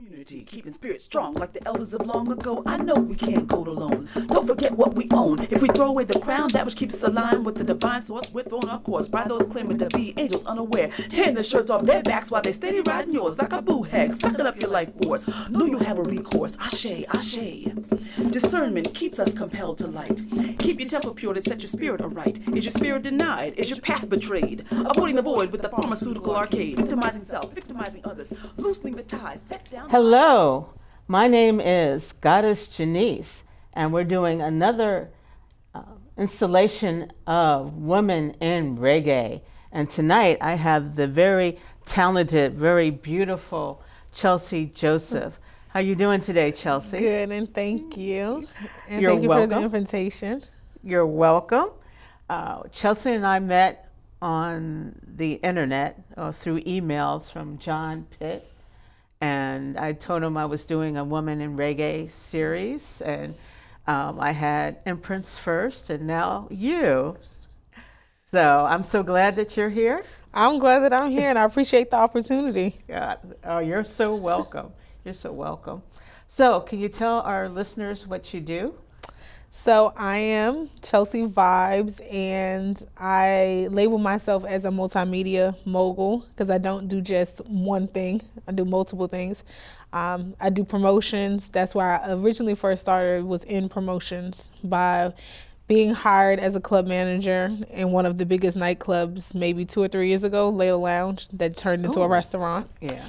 Unity, keeping spirit strong like the elders of long ago. I know we can't go it alone. Don't forget what we own. If we throw away the crown, that which keeps us aligned with the divine source, we're thrown off course by those claiming to be angels unaware, tearing the shirts off their backs while they steady riding yours like a boo hag, sucking up your life force. Know you have a recourse. Ashe, ashe. Discernment keeps us compelled to light. Keep your temple pure to set your spirit aright. Is your spirit denied? Is your path betrayed? Avoiding the void with the pharmaceutical arcade, victimizing self, victimizing others, loosening the ties, set down. Hello, my name is Goddess Janice, and we're doing another installation of Women in Reggae. And tonight I have the very talented, very beautiful Chelsea Joseph. How you doing today, Chelsea? Good, and thank you. And You're thank you welcome. for the invitation. You're welcome. Chelsea and I met on the internet through emails from John Pitt. And I told him I was doing a Woman in Reggae series, and I had imprints first, and now you. So I'm so glad that you're here. I'm glad that I'm here, and I appreciate the opportunity. Yeah. Oh, you're so welcome. You're so welcome. So can you tell our listeners what you do? So I am Chelsea Vibes, and I label myself as a multimedia mogul because I don't do just one thing. I do multiple things. I do promotions. That's where I originally first started, was in promotions by being hired as a club manager in one of the biggest nightclubs maybe 2 or 3 years ago, Layla Lounge, that turned into a restaurant. Yeah.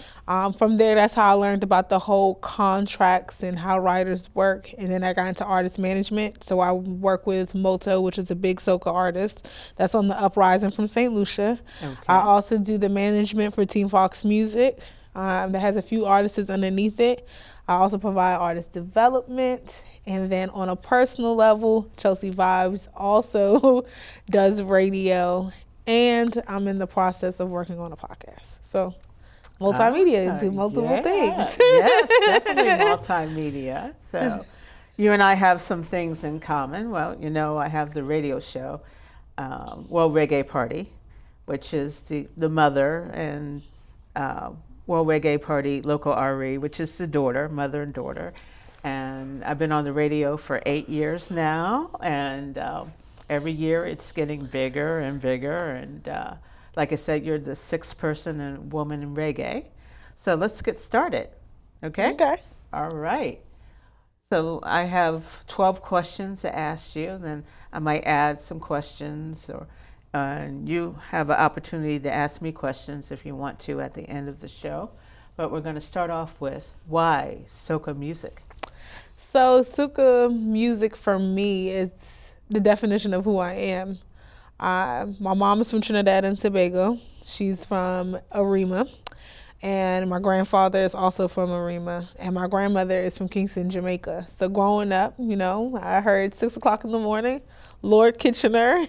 From there, that's how I learned about the whole contracts and how writers work. And then I got into artist management. So I work with Moto, which is a big soca artist that's on the uprising from St. Lucia. Okay. I also do the management for Team Fox Music that has a few artists underneath it. I also provide artist development. And then on a personal level, Chelsea Vibes also does radio. And I'm in the process of working on a podcast. So multimedia, do multiple things. Yes, definitely multimedia. So you and I have some things in common. Well, you know, I have the radio show, World Reggae Party, which is the mother, and World Reggae Party Local RE, which is the daughter, mother and daughter. And I've been on the radio for 8 years now, and every year it's getting bigger and bigger. And like I said, you're the 6th person and woman in reggae. So let's get started, okay? Okay. All right. So I have 12 questions to ask you, then I might add some questions, or and you have an opportunity to ask me questions if you want to at the end of the show. But we're going to start off with, why soca music? So soca music for me, it's the definition of who I am. My mom is from Trinidad and Tobago. She's from Arima. And my grandfather is also from Arima. And my grandmother is from Kingston, Jamaica. So growing up, you know, I heard 6 o'clock in the morning, Lord Kitchener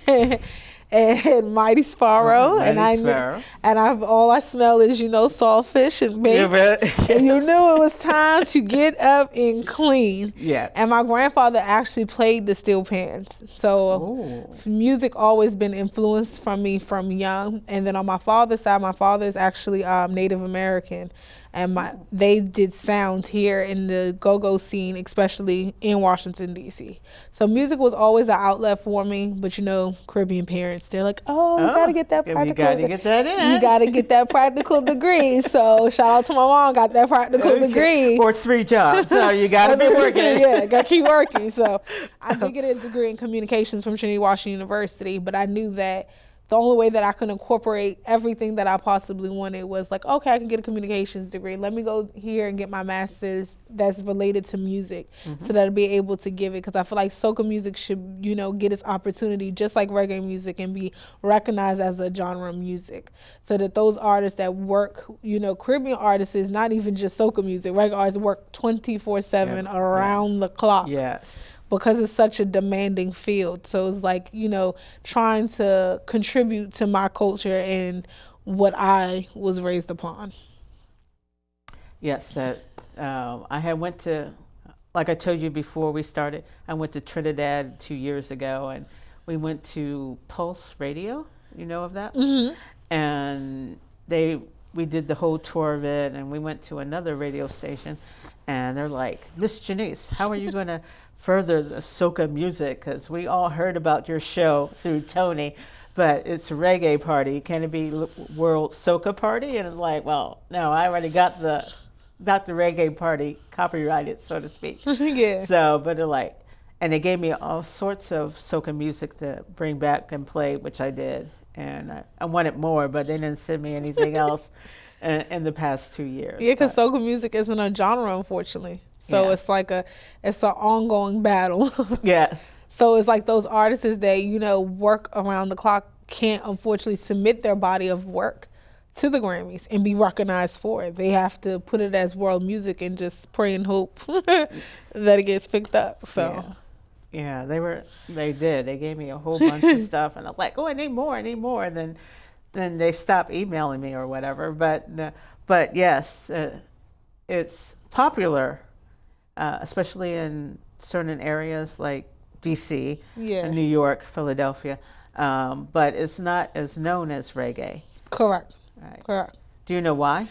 and Mighty Sparrow. All I smell is, you know, saltfish and bacon. And you knew it was time to get up and clean. Yes. And my grandfather actually played the steel pans. So music always been influenced from me from young. And then on my father's side, my father is actually Native American. And they did sound here in the go-go scene, especially in Washington, D.C. So music was always an outlet for me. But, you know, Caribbean parents, they're like, oh, you got to get that practical. You got to get that in. You got to get that practical degree. So shout out to my mom, got that practical degree. Or 3 jobs, so you got to be working. Yeah, got to keep working. So I did get a degree in communications from Trinity Washington University, but I knew that the only way that I could incorporate everything that I possibly wanted was like, okay, I can get a communications degree. Let me go here and get my master's that's related to music so that I'll be able to give it. Because I feel like soca music should, you know, get its opportunity just like reggae music and be recognized as a genre of music. So that those artists that work, you know, Caribbean artists is not even just soca music. Reggae artists work 24/7 around the clock. Yes. Because it's such a demanding field. So it's like, you know, trying to contribute to my culture and what I was raised upon. Yes, I had went to, like I told you before we started, I went to Trinidad 2 years ago, and we went to Pulse Radio. You know of that? Mm-hmm. And they we did the whole tour of it, and we went to another radio station, and they're like, Miss Janice, how are you going to further the soca music? Because we all heard about your show through Tony, but it's a reggae party. Can it be World Soca Party? And it's like, well, no, I already got the reggae party copyrighted, so to speak. Yeah. So, but they're like, and they gave me all sorts of soca music to bring back and play, which I did. And I wanted more, but they didn't send me anything else in the past 2 years. Yeah, because soca music isn't a genre, unfortunately. So it's like it's an ongoing battle. Yes. So it's like those artists that, you know, work around the clock can't unfortunately submit their body of work to the Grammys and be recognized for it. They have to put it as world music and just pray and hope that it gets picked up. So yeah, they did. They gave me a whole bunch of stuff, and I'm like, oh, I need more. And then they stopped emailing me or whatever. But yes, it's popular, especially in certain areas like DC, and New York, Philadelphia. But it's not as known as reggae. Correct. Right. Correct. Do you know why?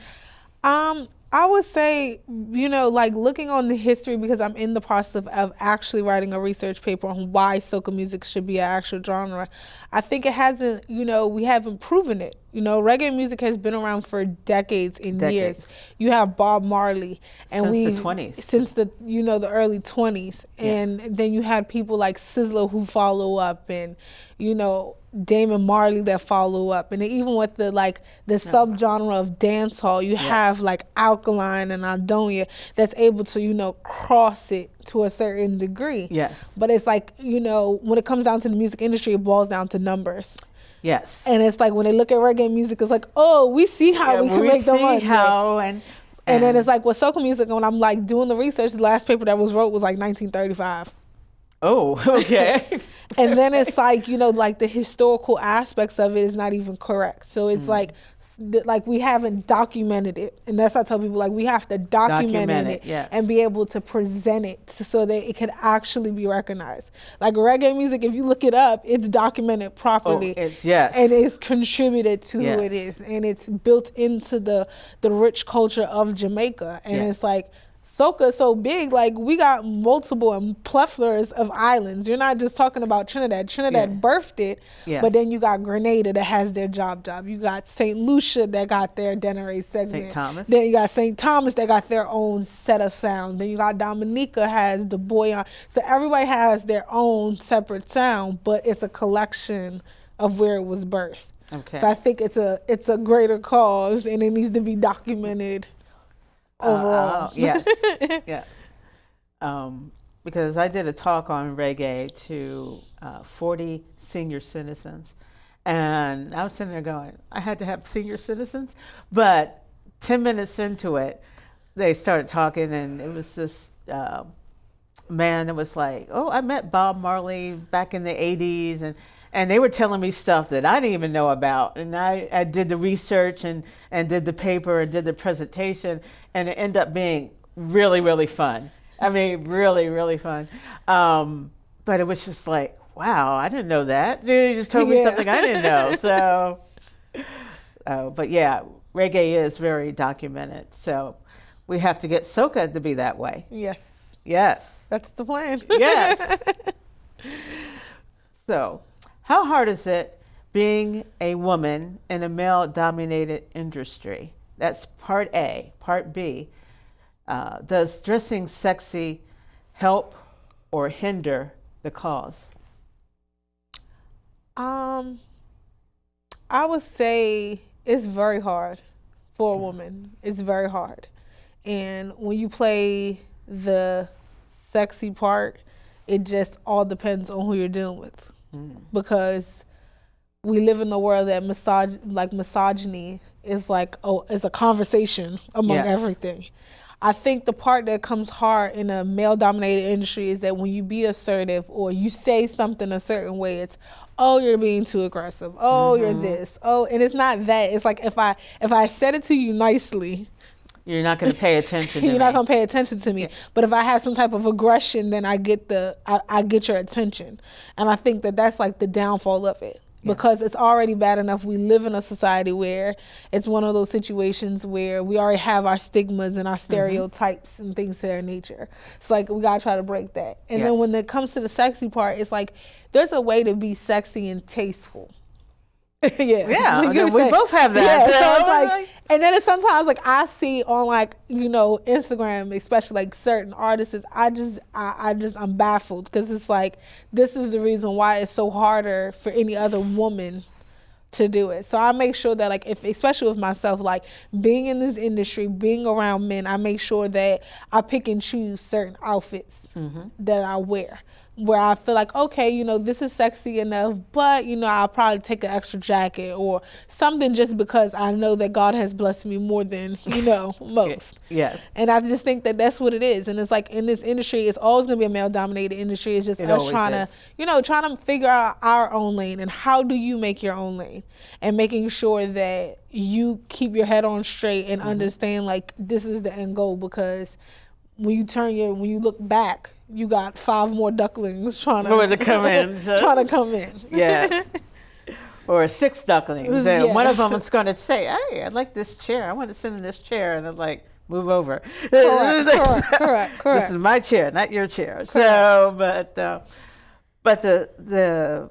I would say, you know, like looking on the history, because I'm in the process of actually writing a research paper on why soca music should be an actual genre. I think it hasn't, you know, we haven't proven it. You know, reggae music has been around for decades and years. You have Bob Marley, and since the 20s. Since the, you know, the early 20s. And then you had people like Sizzler who follow up, and, you know, Damon Marley that follow up. And then even with the subgenre of dancehall, you have like Alkaline and Adonia that's able to, you know, cross it to a certain degree. Yes. But it's like, you know, when it comes down to the music industry, it boils down to numbers. Yes. And it's like when they look at reggae music, it's like, oh, we see how we can make the money. And then it's like with soca music, when I'm like doing the research, the last paper that was wrote was like 1935. Oh, okay. And then it's like, you know, like the historical aspects of it is not even correct. So it's like we haven't documented it. And that's how I tell people, like, we have to document it and be able to present it so that it can actually be recognized. Like reggae music, if you look it up, it's documented properly. Oh, and it's contributed to who it is. And it's built into the rich culture of Jamaica. And it's like, soca is so big, like we got multiple and plethoras of islands. You're not just talking about Trinidad. Trinidad birthed it, but then you got Grenada that has their job. You got St. Lucia that got their Dennery segment. St. Thomas. Then you got St. Thomas that got their own set of sound. Then you got Dominica has the Boyan. So everybody has their own separate sound, but it's a collection of where it was birthed. Okay. So I think it's a greater cause, and it needs to be documented. Overall. Yes. Because I did a talk on reggae to 40 senior citizens, and I was sitting there going, I had to have senior citizens, but 10 minutes into it, they started talking, and it was this man that was like, oh, I met Bob Marley back in the 80s, and they were telling me stuff that I didn't even know about. And I did the research and did the paper and did the presentation, and it ended up being really, really fun. I mean, really, really fun. But it was just like, wow, I didn't know that. You just told me something I didn't know. So, but yeah, reggae is very documented. So we have to get soca to be that way. Yes. That's the plan. Yes. So, how hard is it being a woman in a male-dominated industry? That's part A. Part B, does dressing sexy help or hinder the cause? I would say it's very hard for a woman. It's very hard. And when you play the sexy part, it just all depends on who you're dealing with. Because we live in a world that misogyny is like, is a conversation among everything. I think the part that comes hard in a male-dominated industry is that when you be assertive or you say something a certain way, it's, oh, you're being too aggressive. Oh, you're this. Oh, and it's not that. It's like if I said it to you nicely, you're not going to pay attention to me. You're not going to pay attention to me. Yeah. But if I have some type of aggression, then I get your attention. And I think that that's like the downfall of it. because it's already bad enough. We live in a society where it's one of those situations where we already have our stigmas and our stereotypes and things of that nature. It's like we gotta try to break that. And then when it comes to the sexy part, it's like there's a way to be sexy and tasteful. Yeah, Like we both have that. Yeah, So so it's like, and then it's sometimes like I see on like, you know, Instagram, especially like certain artists, I'm baffled because it's like, this is the reason why it's so harder for any other woman to do it. So I make sure that like, if, especially with myself, like being in this industry, being around men, I make sure that I pick and choose certain outfits that I wear, where I feel like, okay, you know, this is sexy enough, but, you know, I'll probably take an extra jacket or something just because I know that God has blessed me more than, you know, most. Yes. And I just think that that's what it is. And it's like in this industry, it's always going to be a male-dominated industry. It's just us trying to, you know, trying to figure out our own lane. And how do you make your own lane? And making sure that you keep your head on straight and understand, like, this is the end goal, because when you look back, you got 5 more ducklings trying to come in. So. Trying to come in. Yes. Or 6 ducklings. And one of them is going to say, hey, I like this chair. I want to sit in this chair. And I'm like, move over. Correct. This is my chair, not your chair. Correct. So, but the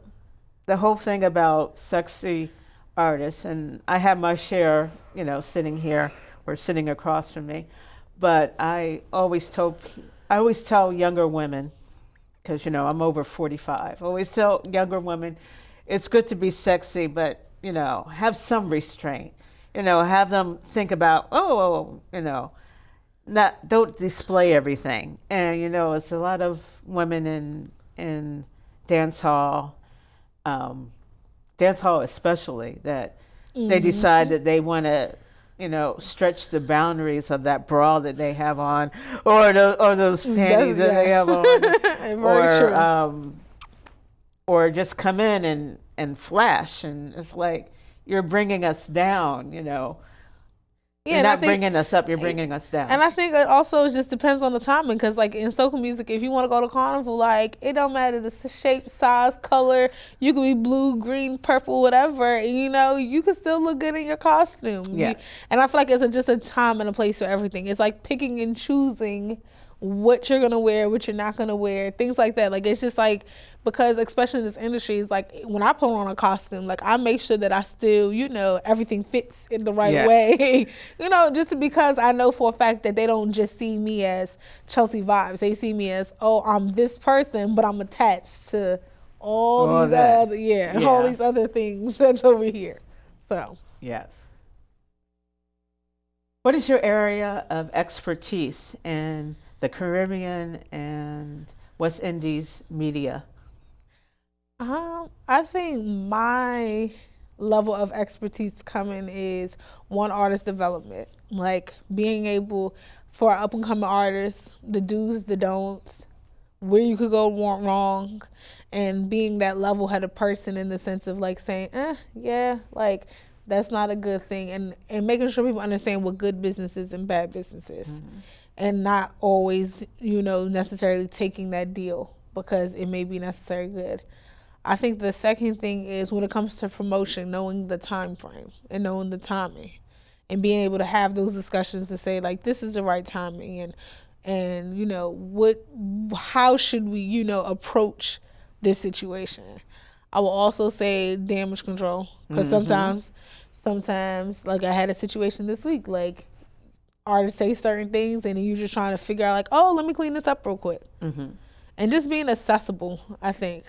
whole thing about sexy artists, and I have my share, you know, sitting here or sitting across from me. But I always tell younger women, because, you know, I'm over 45, I always tell younger women, it's good to be sexy, but, you know, have some restraint. You know, have them think about, you know, don't display everything. And, you know, it's a lot of women in dance hall especially, that they decide that they want to, you know, stretch the boundaries of that bra that they have on, or those panties that they have on, or just come in and flash, and it's like you're bringing us down, you know. You're not bringing us up, you're bringing us down. And I think it also just depends on the timing, because like in soca music, if you want to go to carnival, like it don't matter the shape, size, color, you could be blue, green, purple, whatever, and, you know, you can still look good in your costume. Yeah. And I feel like it's just a time and a place for everything. It's like picking and choosing what you're gonna wear, what you're not gonna wear, things like that. Like, it's just like, because especially in this industry, it's like when I put on a costume, like I make sure that I still, you know, everything fits in the right way. You know, just because I know for a fact that they don't just see me as Chelsea Vibes. They see me as, oh, I'm this person, but I'm attached to all these other things that's over here. So yes. What is your area of expertise in the Caribbean and West Indies media? I think my level of expertise coming is artist development, like being able for up and coming artists, the do's, the don'ts, where you could go wrong, and being that level-headed person in the sense of like saying, yeah, like that's not a good thing, and making sure people understand what good business is and bad business is, and not always, you know, necessarily taking that deal because it may be necessarily good. I think the second thing is when it comes to promotion, knowing the time frame and knowing the timing, and being able to have those discussions to say like, this is the right timing, and you know, how should we, you know, approach this situation. I will also say damage control, because sometimes like I had a situation this week, like artists say certain things and then you're just trying to figure out like, oh, let me clean this up real quick. And just being accessible, I think.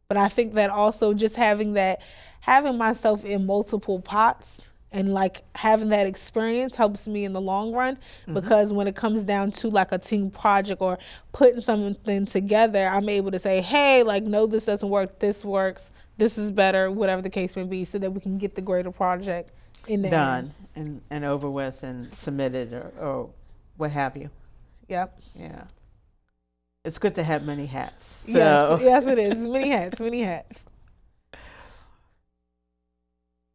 But I think that also just having myself in multiple pots and like having that experience helps me in the long run, because when it comes down to like a team project or putting something together, I'm able to say, hey, like, no, this doesn't work, this works, this is better, whatever the case may be, so that we can get the greater project in the done end. and over with and submitted or what have you. Yep. Yeah. It's good to have many hats. So. Yes, it is. Many hats.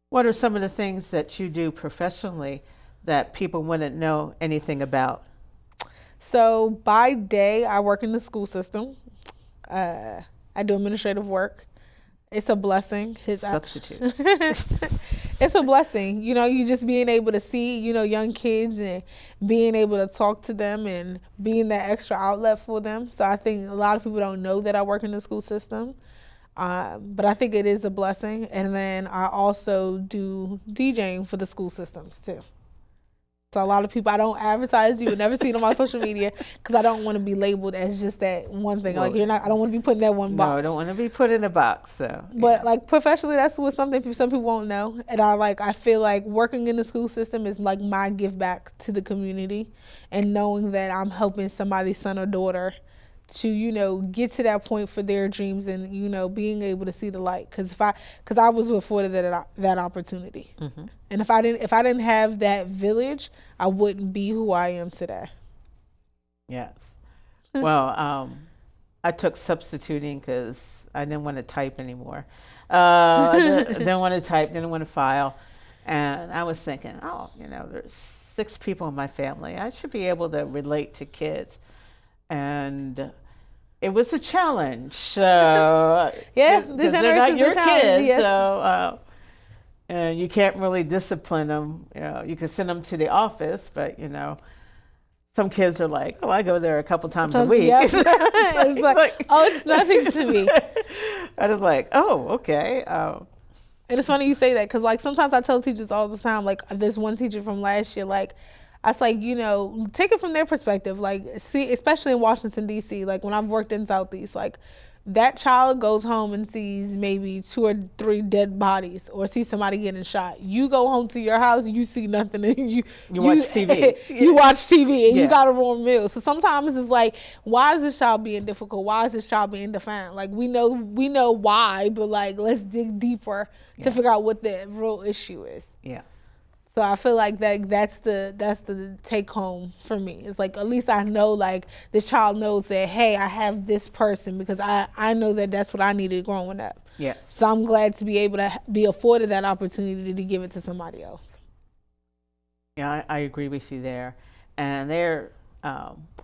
What are some of the things that you do professionally that people wouldn't know anything about? So by day, I work in the school system. I do administrative work. It's a blessing. Substitute. It's a blessing. You know, you just being able to see, you know, young kids and being able to talk to them and being that extra outlet for them. So I think a lot of people don't know that I work in the school system. But I think it is a blessing. And then I also do DJing for the school systems too. So a lot of people, I don't advertise. You would never see it on my social media because I don't want to be labeled as just that one thing. Well, like I don't want to be put in that one box. No, I don't want to be put in a box. So, But like professionally, that's what some people won't know. And I feel like working in the school system is like my give back to the community, and knowing that I'm helping somebody's son or daughter to, you know, get to that point for their dreams, and, you know, being able to see the light. Because I was afforded that opportunity. Mm-hmm. And if I didn't have that village, I wouldn't be who I am today. Yes. Well, I took substituting because I didn't want to type anymore. I didn't want to type, didn't want to file. And I was thinking, oh, you know, there's 6 people in my family. I should be able to relate to kids. And it was a challenge. So yeah, this they're not your kids. Yes. So and you can't really discipline them. You know, you can send them to the office, but, you know, some kids are like, oh, I go there a couple times a week. Yeah. It's like, oh, it's nothing to me. I was like, oh, okay. And it's funny you say that because, like, sometimes I tell teachers all the time, like, there's one teacher from last year, like, I was like, you know, take it from their perspective. Like, see, especially in Washington, D.C., like, when I've worked in Southeast, like, that child goes home and sees maybe 2 or 3 dead bodies or sees somebody getting shot. You go home to your house, you see nothing. And you watch TV. You watch TV and yeah. you got a warm meal. So sometimes it's like, why is this child being difficult? Why is this child being defiant? Like, we know why, but, like, let's dig deeper to figure out what the real issue is. Yes. So I feel like that's the take home for me. It's like, at least I know, like, this child knows that, hey, I have this person because I know that that's what I needed growing up. Yes. So I'm glad to be able to be afforded that opportunity to give it to somebody else. Yeah, I agree with you there. And there,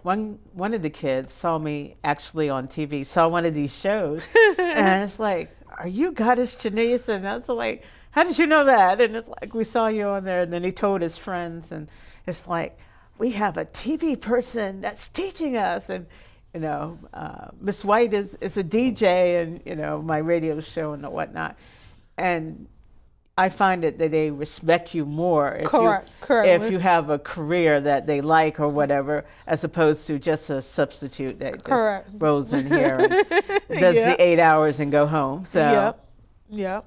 one of the kids saw me actually on TV, saw one of these shows, and it's like, are you Goddess Janice? And I was like, how did you know that? And it's like, we saw you on there. And then he told his friends, and it's like, we have a TV person that's teaching us. And, you know, Miss White is a DJ and, you know, my radio show and whatnot. And I find it that they respect you more Correct. if you have a career that they like or whatever, as opposed to just a substitute that just rolls in here and does the 8 hours and go home. So Yep.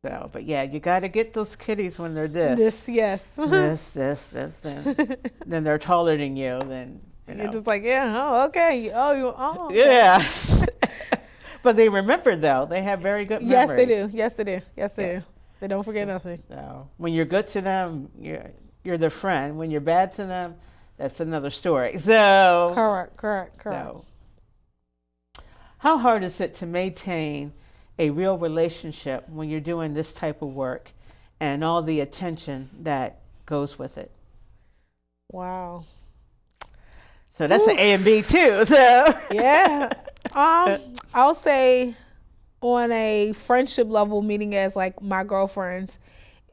So, but yeah, you got to get those kiddies when they're this. Yes. This. Then they're taller than you. Then you're just like, okay. Yeah. But they remember though. They have very good memories. Yes, they do. They don't forget nothing. So when you're good to them, you're their friend. When you're bad to them, that's another story. So correct. So, how hard is it to maintain a real relationship when you're doing this type of work and all the attention that goes with it? Wow. So that's an A and B too. So yeah. I'll say on a friendship level, meaning as like my girlfriends,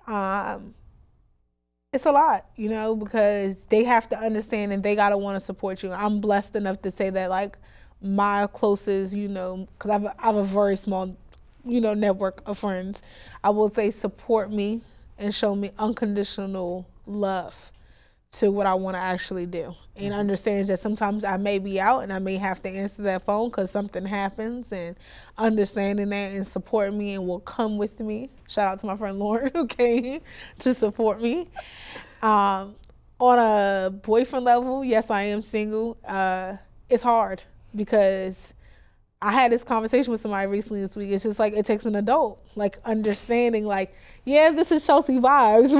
it's a lot, you know, because they have to understand and they gotta want to support you. I'm blessed enough to say that, like, my closest, you know, because I have a very small, you know, network of friends, I will say support me and show me unconditional love to what I want to actually do, and understands that sometimes I may be out and I may have to answer that phone because something happens, and understanding that and supporting me and will come with me. Shout out to my friend Lauren who came to support me. On a boyfriend level, yes, I am single. It's hard because I had this conversation with somebody recently this week. It's just like, it takes an adult, like, understanding, like, yeah, this is Chelsea vibes,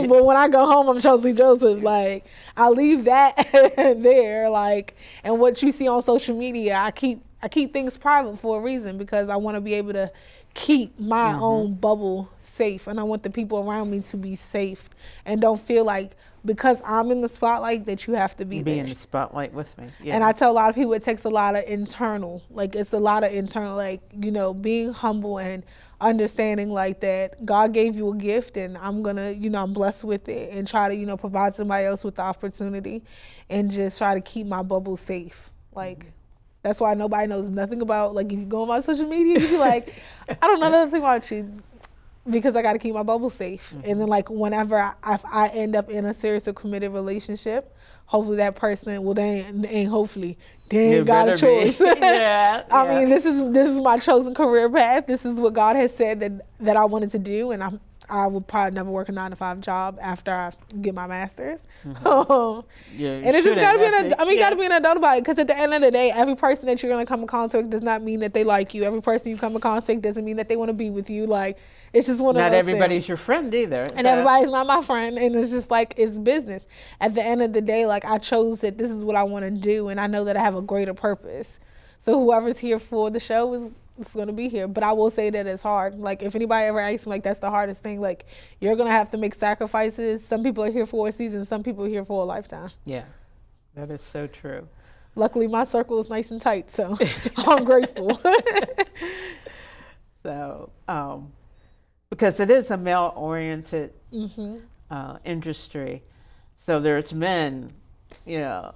but when I go home, I'm Chelsea Joseph. Like, I leave that there, like, and what you see on social media, I keep things private for a reason, because I want to be able to keep my own bubble safe, and I want the people around me to be safe and don't feel like because I'm in the spotlight that you have to be Be there. in the spotlight with me. Yeah. And I tell a lot of people it takes a lot of internal, like it's a lot of internal, like, you know, being humble and understanding like that God gave you a gift and I'm gonna, you know, I'm blessed with it, and try to, you know, provide somebody else with the opportunity and just try to keep my bubble safe. Like, that's why nobody knows nothing about, like, if you go on my social media, you be like, I don't know nothing about you, because I got to keep my bubble safe. And then, like, whenever I end up in a serious or committed relationship, hopefully that person, well, they ain't hopefully, they ain't got a choice. Yeah, I mean, this is my chosen career path. This is what God has said that I wanted to do, and I would probably never work a 9-to-5 job after I get my master's. Yeah, And it's just gotta be you gotta be an adult about it, because at the end of the day, every person that you're gonna come in contact with does not mean that they like you. Every person you come in contact doesn't mean that they want to be with you. Like, it's just one of those Not everybody's things. your friend either. And everybody's not my friend, and it's just like, it's business. At the end of the day, like, I chose that this is what I want to do, and I know that I have a greater purpose. So whoever's here for the show is going to be here. But I will say that it's hard. Like, if anybody ever asks me, like, that's the hardest thing. Like, you're going to have to make sacrifices. Some people are here for a season. Some people are here for a lifetime. Yeah, that is so true. Luckily, my circle is nice and tight, so I'm grateful. So, because it is a male-oriented industry, so there's men, you know,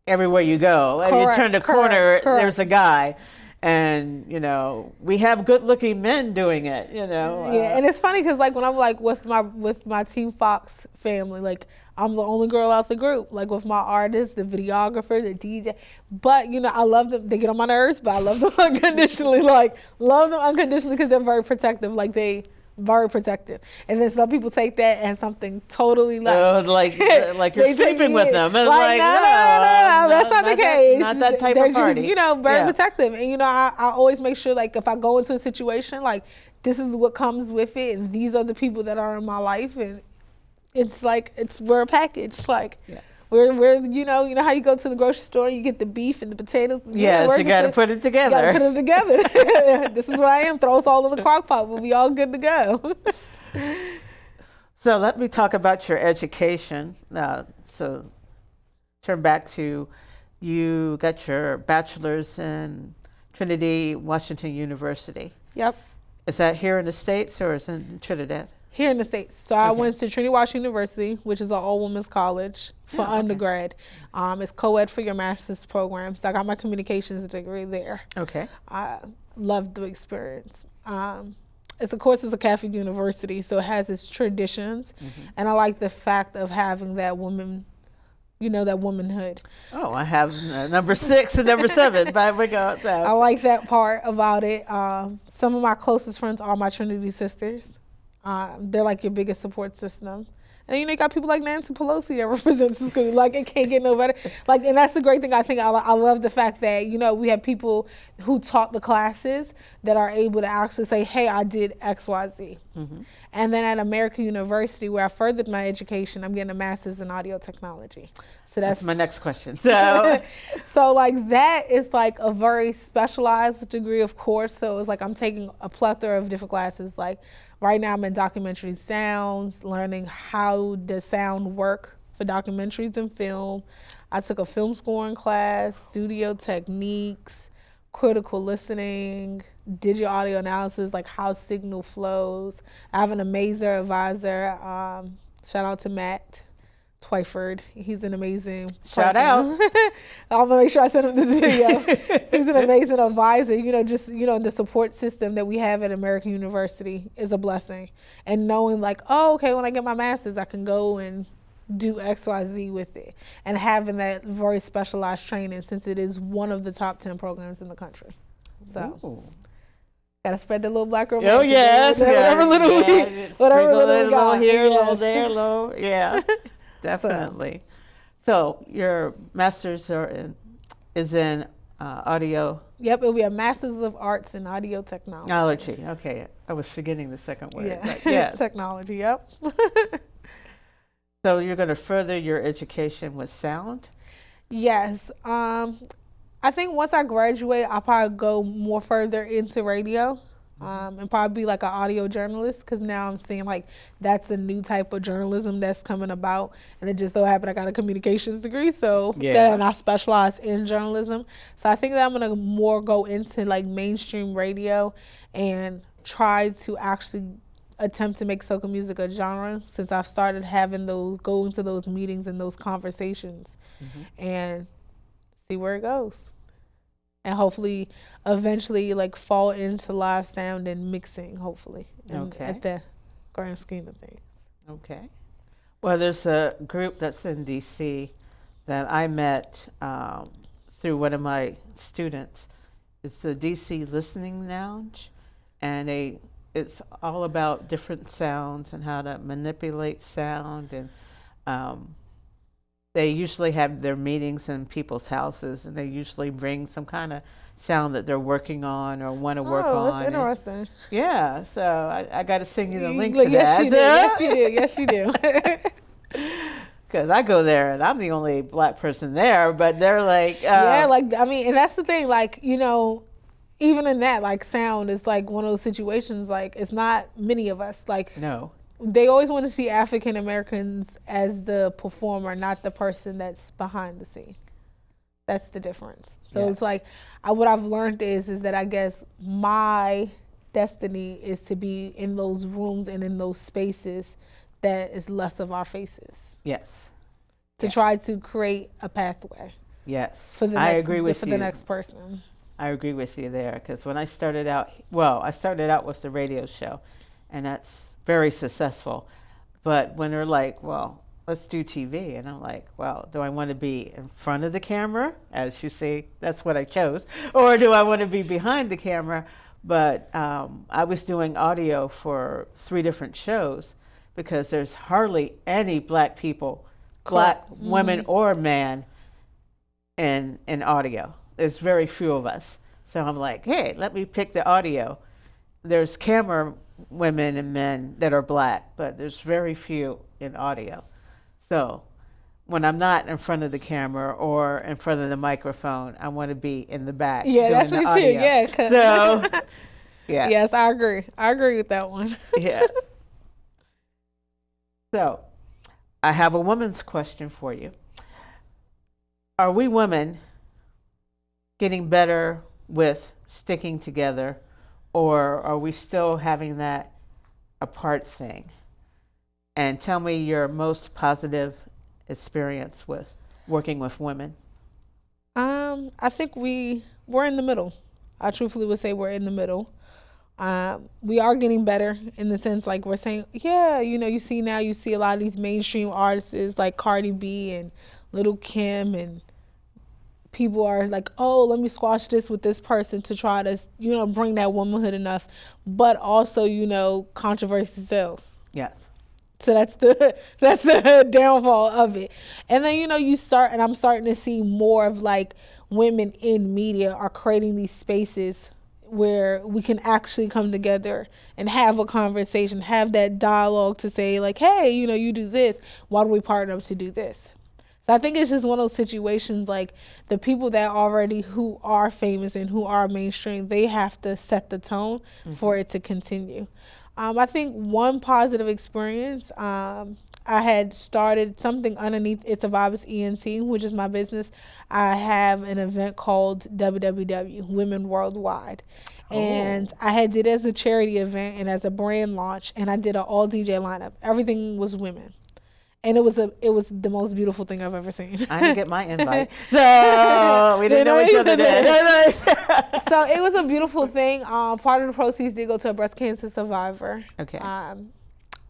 everywhere you go. Correct, you turn the corner, there's a guy. And, you know, we have good-looking men doing it, you know. Yeah, and it's funny because, like, when I'm, like, with my Team Fox family, like, I'm the only girl out the group, like, with my artist, the videographer, the DJ. But, you know, I love them. They get on my nerves, but I love them unconditionally. Like, love them unconditionally because they're very protective. Like, very protective. And then some people take that as something totally like you're sleeping with them. And like, no, that's not the case. Not that type They're of party. just, you know, very protective. And, you know, I always make sure, like, if I go into a situation, like, this is what comes with it, and these are the people that are in my life, and it's like, we're a package. Like, we're you know how you go to the grocery store and you get the beef and the potatoes. Yes, you got to put it together. You got to put it together. This is what I am. Throw us all in the crock pot. We'll be all good to go. So let me talk about your education. So turn back to, you got your bachelor's in Trinity Washington University. Yep. Is that here in the States or is it in Trinidad? Here in the States. So I went to Trinity Washington University, which is an all-women's college for undergrad. It's co-ed for your master's program. So I got my communications degree there. Okay. I loved the experience. It's a Catholic university, so it has its traditions. And I like the fact of having that woman, you know, that womanhood. Oh, I have number 6 and number 7, but we got that. I like that part about it. Some of my closest friends are my Trinity sisters. They're like your biggest support system. And, you know, you got people like Nancy Pelosi that represents the school. Like, it can't get no better. Like, and that's the great thing. I think I love the fact that, you know, we have people who taught the classes that are able to actually say, hey, I did X, Y, Z. And then at American University, where I furthered my education, I'm getting a master's in audio technology. So that's my next question. So, so like, that is like a very specialized degree, of course. So it's like I'm taking a plethora of different classes. Like, right now I'm in documentary sounds, learning how does sound work for documentaries and film. I took a film scoring class, studio techniques, critical listening, digital audio analysis, like how signal flows. I have an amazing advisor. Shout out to Matt Twyford. He's an amazing Shout out. I'm gonna make sure I send him this video. He's an amazing advisor. You know, just, you know, the support system that we have at American University is a blessing. And knowing like, oh, okay, when I get my master's, I can go and do X, Y, Z with it. And having that very specialized training, since it is one of the top 10 programs in the country. So. Ooh. Gotta spread the little black girl. Oh yes, whatever little we got here, a little there, a little, yeah, definitely. So your master's is in audio. Yep, it'll be a master's of arts in audio technology. Okay, I was forgetting the second word. Yeah, yes. Technology. Yep. So you're going to further your education with sound? Yes. I think once I graduate, I'll probably go more further into radio. and probably be like an audio journalist, because now I'm seeing like that's a new type of journalism that's coming about, and it just so happened I got a communications degree, so then I specialize in journalism. So I think that I'm gonna more go into like mainstream radio and try to actually attempt to make soca music a genre, since I've started having those, go into those meetings and those conversations and see where it goes. And hopefully eventually like fall into live sound and mixing, hopefully. At the grand scheme of things. Okay. Well, there's a group that's in DC that I met through one of my students. It's the DC Listening Lounge, and it's all about different sounds and how to manipulate sound, and they usually have their meetings in people's houses, and they usually bring some kind of sound that they're working on or want to work on. Oh, that's interesting. Yeah, so I got to send you the link to that. Yes, you do. Yes, you do. Because I go there and I'm the only black person there, but they're like... yeah, like, I mean, and that's the thing, like, you know, even in that, like, sound is like one of those situations, like, it's not many of us. Like, no. They always want to see African Americans as the performer, not the person that's behind the scene. That's the difference. So it's like, what I've learned is that I guess my destiny is to be in those rooms and in those spaces that is less of our faces. Yes. To try to create a pathway. Yes. For the next, I agree with you. For the next person. I agree with you there, because when I started out with the radio show, and that's very successful. But when they're like, well, let's do TV, and I'm like, well, do I want to be in front of the camera? As you see, that's what I chose. Or do I want to be behind the camera? But I was doing audio for 3 different shows, because there's hardly any black people, black women or man, in audio. There's very few of us. So I'm like, hey, let me pick the audio. There's camera women and men that are black, but there's very few in audio. So when I'm not in front of the camera or in front of the microphone, I want to be in the back. Yeah, that's me too. Yeah. So, yeah. Yes, I agree. I agree with that one. Yeah. So I have a woman's question for you. Are we women getting better with sticking together, or are we still having that apart thing? And tell me your most positive experience with working with women. I think we're in the middle. I truthfully would say we're in the middle. We are getting better in the sense, like, we're saying, yeah, you know, you see a lot of these mainstream artists like Cardi B and Little Kim, and people are like, oh, let me squash this with this person to try to, you know, bring that womanhood enough, but also, you know, controversy sells. Yes. So that's the downfall of it. And then, you know, I'm starting to see more of like women in media are creating these spaces where we can actually come together and have a conversation, have that dialogue to say like, hey, you know, you do this, why do we partner up to do this? So I think it's just one of those situations, like the people that who are famous and who are mainstream, they have to set the tone for it to continue. I think one positive experience, I had started something underneath It's a Vibes ENT, which is my business. I have an event called WWW, Women Worldwide. And I had did it as a charity event and as a brand launch, and I did an all DJ lineup. Everything was women. And it was the most beautiful thing I've ever seen. I didn't get my invite, so we didn't know each other then. So it was a beautiful thing. Part of the proceeds did go to a breast cancer survivor. Okay. And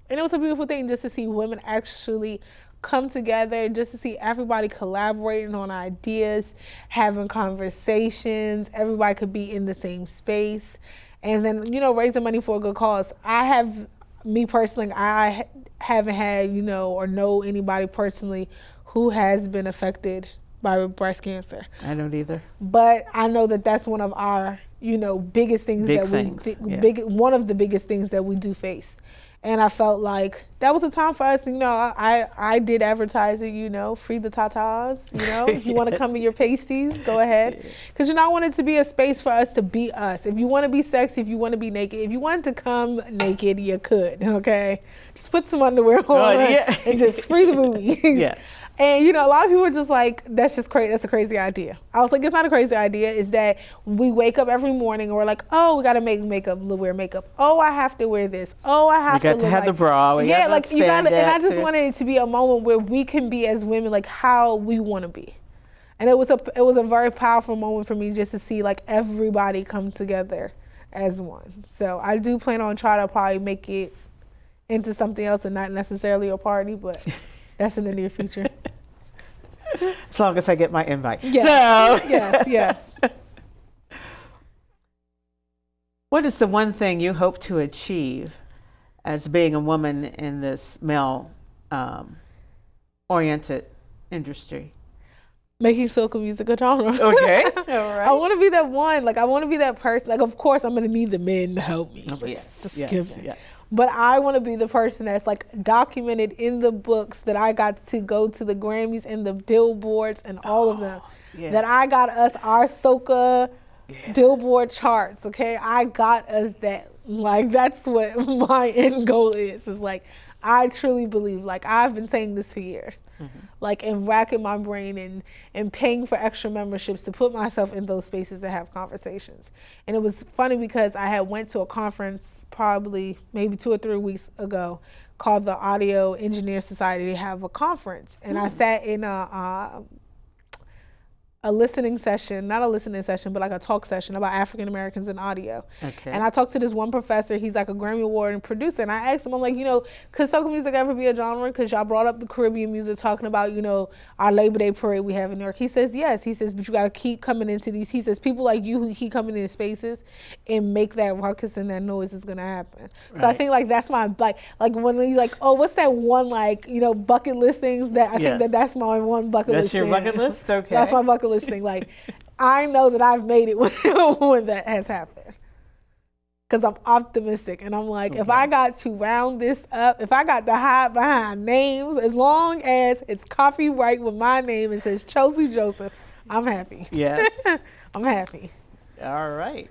it was a beautiful thing just to see women actually come together, just to see everybody collaborating on ideas, having conversations. Everybody could be in the same space, and then, you know, raising money for a good cause. Me personally, I haven't had, you know, or know anybody personally who has been affected by breast cancer. I don't either. But I know that that's one of our, you know, biggest things one of the biggest things that we do face. And I felt like that was a time for us, I did advertising, free the tatas, if you want to come in your pasties, go ahead. Because, I want it to be a space for us to be us. If you want to be sexy, if you want to be naked, if you wanted to come naked, you could, okay? Just put some underwear on and just free the boobies. Yeah. And, a lot of people are just like, that's just crazy. That's a crazy idea. I was like, it's not a crazy idea. It's that we wake up every morning and we're like, oh, we got to make makeup, wear makeup. Oh, I have to wear this. Oh, I have to look have the bra. Yeah, like you got to, and I just wanted it to be a moment where we can be as women, like how we want to be. And it was a very powerful moment for me just to see like everybody come together as one. So I do plan on trying to probably make it into something else and not necessarily a party, but that's in the near future. As long as I get my invite. Yes. So. Yes. What is the one thing you hope to achieve as being a woman in this male oriented industry? Making soca music a genre. Okay. All right. I want to be that one. Like, I want to be that person. Like, of course, I'm going to need the men to help me. Yes. But I want to be the person that's like documented in the books that I got to go to the Grammys and the Billboards and all of them. Yeah. That I got us our soca Billboard charts. Okay, I got us that. Like, that's what my end goal is. Is like, I truly believe, like I've been saying this for years, like, and racking my brain and paying for extra memberships to put myself in those spaces to have conversations. And it was funny because I had went to a conference probably maybe 2 or 3 weeks ago called the Audio Engineer Society. They have a conference, and I sat in a listening session, not a listening session, but like a talk session about African Americans in audio. Okay. And I talked to this one professor, he's like a Grammy Award producer, and I asked him, I'm like, could soca music ever be a genre? Because y'all brought up the Caribbean music, talking about, our Labor Day parade we have in New York. He says, yes. He says, but you got to keep coming into these. He says, people like you who keep coming into spaces and make that ruckus and that noise is going to happen. Right. So I think like that's my, like when you like, oh, what's that one, like, bucket list things that I think that's my one bucket list. That's your bucket list? Okay. That's my bucket list thing. Like, I know that I've made it when that has happened, because I'm optimistic, and I'm like, if I got to round this up, if I got to hide behind names, as long as it's copyright with my name and says Chelsea Joseph, I'm happy. Yes. I'm happy. All right.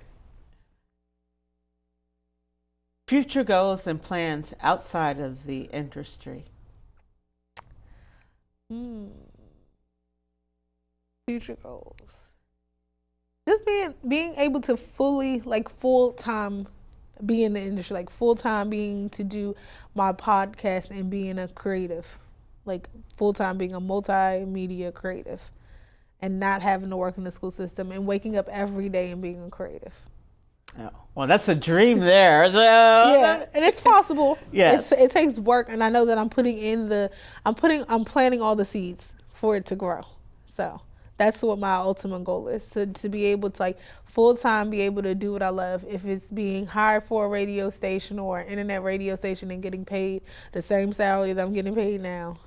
Future goals and plans outside of the industry. Future goals. Just being able to fully, like, full-time be in the industry, like full-time being to do my podcast and being a creative, like full-time being a multimedia creative and not having to work in the school system and waking up every day and being a creative. Oh, well, that's a dream there. So. Yeah, and it's possible. Yes. It takes work, and I know that I'm planting all the seeds for it to grow. So that's what my ultimate goal is, to be able to, like, full-time be able to do what I love. If it's being hired for a radio station or an internet radio station and getting paid the same salary that I'm getting paid now,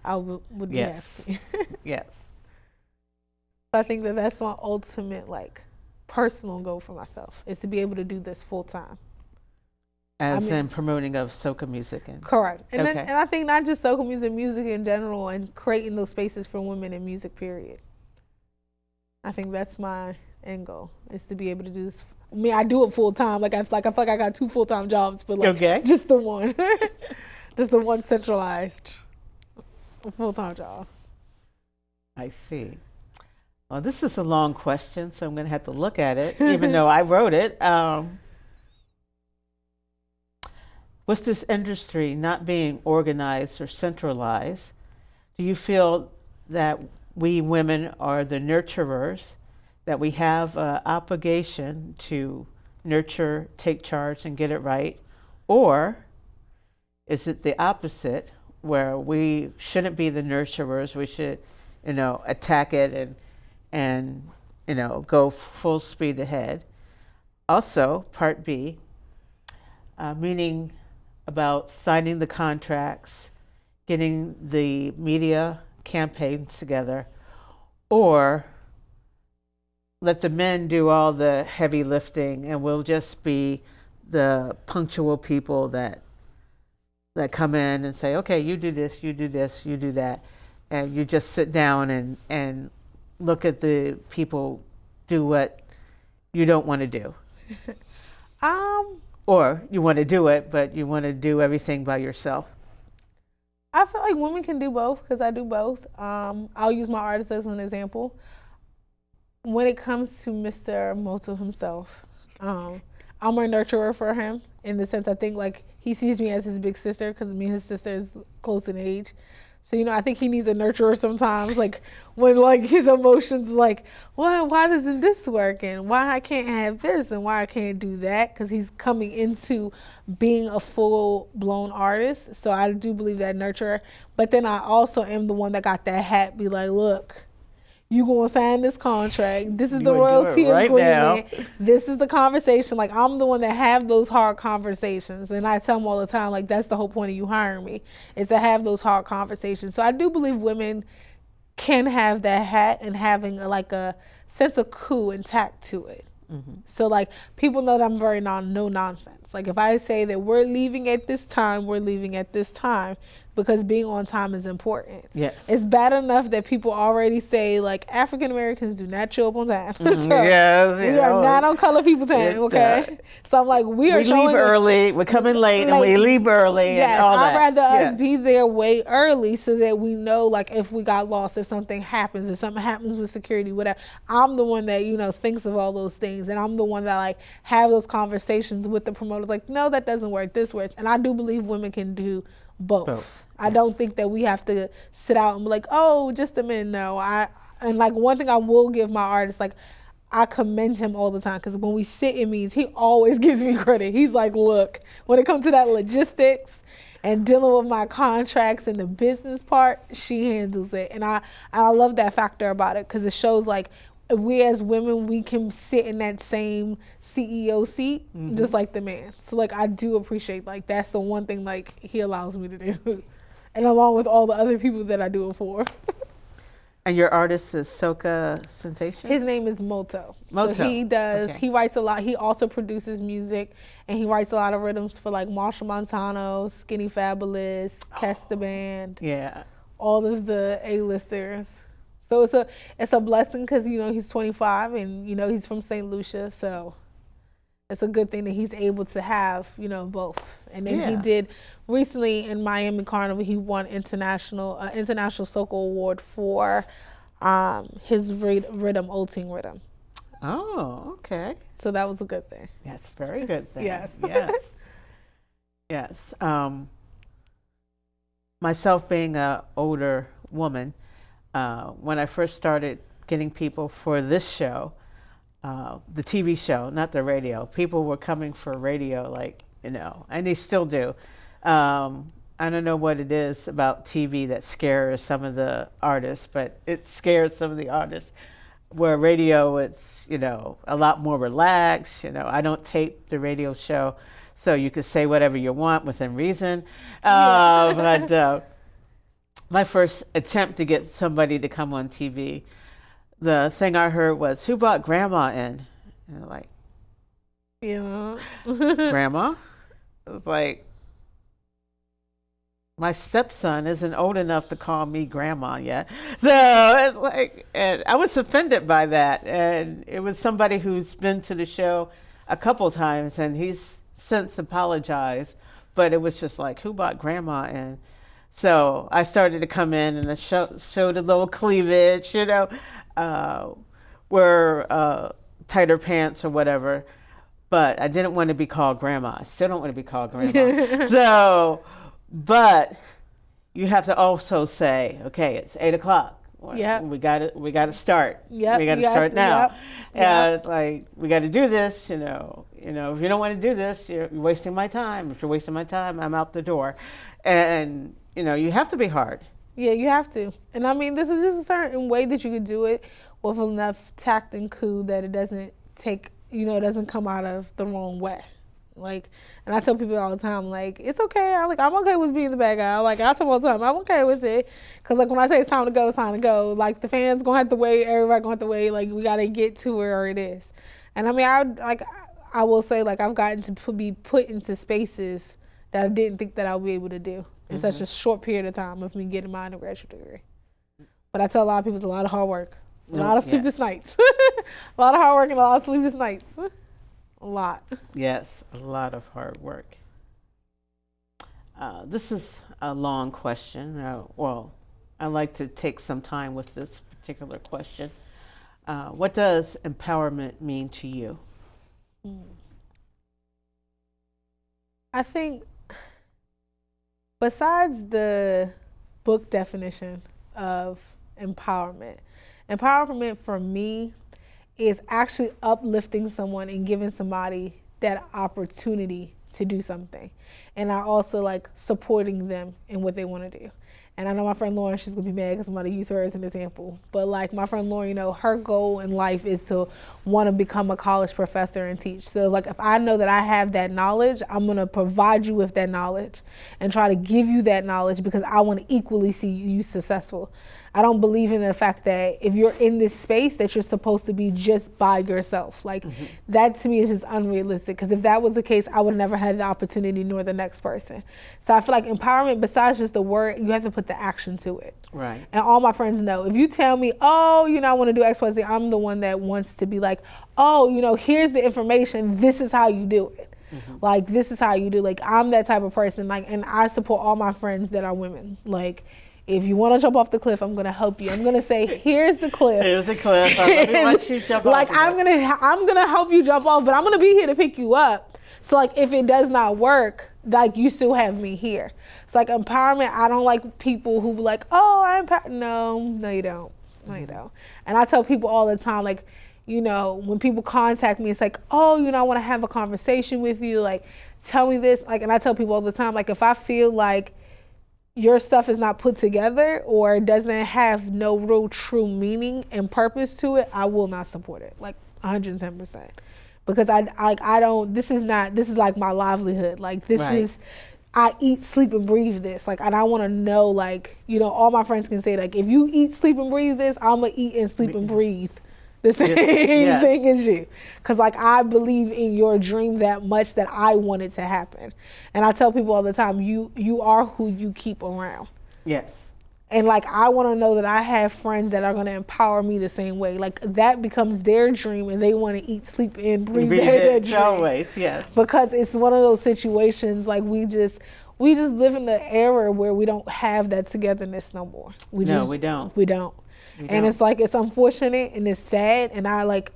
I would be happy. Yes. I think that that's my ultimate, like, personal goal for myself, is to be able to do this full-time. In promoting of soca music. Correct. And then, and I think not just soca music, music in general, and creating those spaces for women in music, period. I think that's my end goal, is to be able to do this. I mean, I do it full-time. I feel like I got 2 full-time jobs, but like just the one. Just the one centralized full-time job. I see. Well, this is a long question, so I'm going to have to look at it, even though I wrote it. With this industry not being organized or centralized, do you feel that we women are the nurturers, that we have an obligation to nurture, take charge, and get it right? Or is it the opposite, where we shouldn't be the nurturers, we should, attack it and go full speed ahead? Also, part B, meaning about signing the contracts, getting the media campaigns together, or let the men do all the heavy lifting and we'll just be the punctual people that that come in and say, okay, you do this, you do this, you do that. And you just sit down and look at the people do what you don't want to do. Or you want to do it, but you want to do everything by yourself. I feel like women can do both because I do both. I'll use my artist as an example. When it comes to Mr. Moto himself, I'm a nurturer for him in the sense I think like he sees me as his big sister because me and his sister is close in age. So, I think he needs a nurturer sometimes, like when like his emotions like, why doesn't this work and why I can't have this and why I can't do that, because he's coming into being a full-blown artist. So I do believe that nurturer. But then I also am the one that got that hat, be like, look, you gonna sign this contract. This is the royalty agreement. This is the conversation. Like, I'm the one that have those hard conversations. And I tell them all the time, like, that's the whole point of you hiring me, is to have those hard conversations. So I do believe women can have that hat and having like a sense of cool and tact to it. Mm-hmm. So like people know that I'm very no nonsense. Like if I say that we're leaving at this time, we're leaving at this time, because being on time is important. Yes. It's bad enough that people already say like African Americans do not show up on time. So yes, we are not on color people time, okay? So I'm like, we leave early, we're coming late, and we leave early. Yes, and all I'd that. rather us be there way early so that we know, like, if we got lost, if something happens, if something happens with security, whatever. I'm the one that, thinks of all those things, and I'm the one that, like, have those conversations with the promoters, like, no, that doesn't work, this works. And I do believe women can do both. I don't think that we have to sit out and be like, oh, just a minute. No, and like one thing I will give my artist, like I commend him all the time, because when we sit in meetings, he always gives me credit. He's like, look, when it comes to that logistics and dealing with my contracts and the business part, she handles it. And I love that factor about it, because it shows like we as women, we can sit in that same CEO seat, just like the man. So like I do appreciate, like that's the one thing like he allows me to do. And along with all the other people that I do it for. And your artist is Soca Sensation? His name is Moto. So he writes a lot. He also produces music, and he writes a lot of rhythms for like Marshall Montano, Skinny Fabulous, Kes the Band. Yeah. All of the A-listers. So it's a blessing, because, he's 25 and, he's from St. Lucia. So it's a good thing that he's able to have, both. And then he did recently in Miami Carnival, he won international Soca Award for his rhythm, Olting Rhythm. Oh, okay. So that was a good thing. That's a very good thing. Yes. Yes. Myself being an older woman, when I first started getting people for this show, the TV show, not the radio, people were coming for radio, like, and they still do. I don't know what it is about TV that scares some of the artists, but it scares some of the artists. Where radio, it's, a lot more relaxed. I don't tape the radio show, so you could say whatever you want within reason. But my first attempt to get somebody to come on TV, the thing I heard was, who brought grandma in? And like, grandma? It was like, my stepson isn't old enough to call me grandma yet. So it's like, and I was offended by that. And it was somebody who's been to the show a couple times, and he's since apologized. But it was just like, who brought grandma in? So I started to come in and showed a little cleavage, wear tighter pants or whatever. But I didn't want to be called grandma. I still don't want to be called grandma. But you have to also say, okay, it's 8:00. Yeah. We got to start. Yep. We got to start now. Yep. Like, we got to do this. If you don't want to do this, you're wasting my time. If you're wasting my time, I'm out the door. And you have to be hard. Yeah, you have to. And I mean, this is just a certain way that you could do it with enough tact and cool that it doesn't take, it doesn't come out of the wrong way. Like, and I tell people all the time, like, it's okay. I'm okay with being the bad guy. Like, I tell them all the time, I'm okay with it. Because, like, when I say it's time to go, it's time to go. Like, the fans going to have to wait. Everybody going to have to wait. Like, we got to get to where it is. And, I mean, I will say, like, I've gotten to be put into spaces that I didn't think that I would be able to do in such a short period of time of me getting my undergraduate degree. But I tell a lot of people it's a lot of hard work, a lot of sleepless nights, a lot of hard work and a lot of sleepless nights, a lot. Yes, a lot of hard work. This is a long question. Well, I like to take some time with this particular question. What does empowerment mean to you? I think besides the book definition of empowerment for me is actually uplifting someone and giving somebody that opportunity to do something. And I also like supporting them in what they want to do. And I know my friend Lauren, she's going to be mad because I'm going to use her as an example. But like my friend Lauren, you know, her goal in life is to want to become a college professor and teach. So like if I know that I have that knowledge, I'm going to provide you with that knowledge and try to give you that knowledge because I want to equally see you successful. I don't believe in the fact that if you're in this space that you're supposed to be just by yourself. Like that to me is just unrealistic, because if that was the case, I would never have the opportunity nor the next person. So I feel like empowerment, besides just the word, you have to put the action to it. Right. And all my friends know, if you tell me, oh, you know, I want to do X, Y, Z, I'm the one that wants to be like, oh, you know, here's the information. This is how you do it. Like, this is how you do. Like, I'm that type of person. Like, and I support all my friends that are women. Like, if you want to jump off the cliff, I'm going to help you. I'm going to say, here's the cliff. Here's the cliff. Let me let you jump off. Like, I'm going to help you jump off, but I'm going to be here to pick you up. So, like, if it does not work, like, you still have me here. It's like empowerment. I don't like people who be like, oh, I'm empowered. No, you don't. No, you don't. And I tell people all the time, like, you know, when people contact me, it's like, oh, you know, I want to have a conversation with you. Like, tell me this. Like, and I tell people all the time, like, if I feel like your stuff is not put together or doesn't have no real true meaning and purpose to it, I will not support it. Like 110%. Because this is like my livelihood. Like this is, I eat, sleep, and breathe this. Like, and I want to know, like, you know, all my friends can say, like, if you eat, sleep, and breathe this, I'm going to eat and sleep and breathe the same thing as you. Because, like, I believe in your dream that much that I want it to happen. And I tell people all the time, you are who you keep around. Yes. And, like, I want to know that I have friends that are going to empower me the same way. Like, that becomes their dream, and they want to eat, sleep, and breathe their dream. Always, yes. Because it's one of those situations, like, we just live in the era where we don't have that togetherness no more. We don't. And it's like, it's unfortunate and it's sad. And I, like,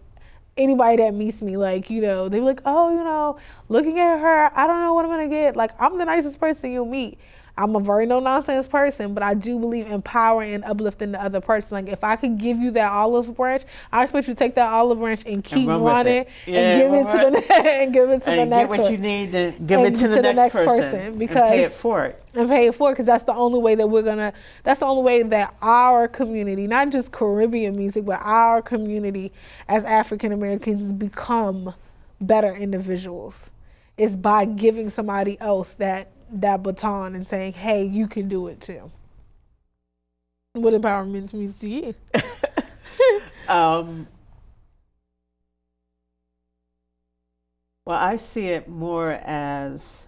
anybody that meets me, like, you know, they be like, oh, you know, looking at her, I don't know what I'm going to get. Like, I'm the nicest person you'll meet. I'm a very no-nonsense person, but I do believe empowering and uplifting the other person. Like, if I could give you that olive branch, I expect you to take that olive branch and keep running and give it to the next person. Get what you need, then give it to the next person because, and pay it for it. Because that's the only way that that's the only way that our community, not just Caribbean music, but our community as African Americans become better individuals, is by giving somebody else that baton and saying, hey, you can do it too. What empowerment means to you? Well, I see it more as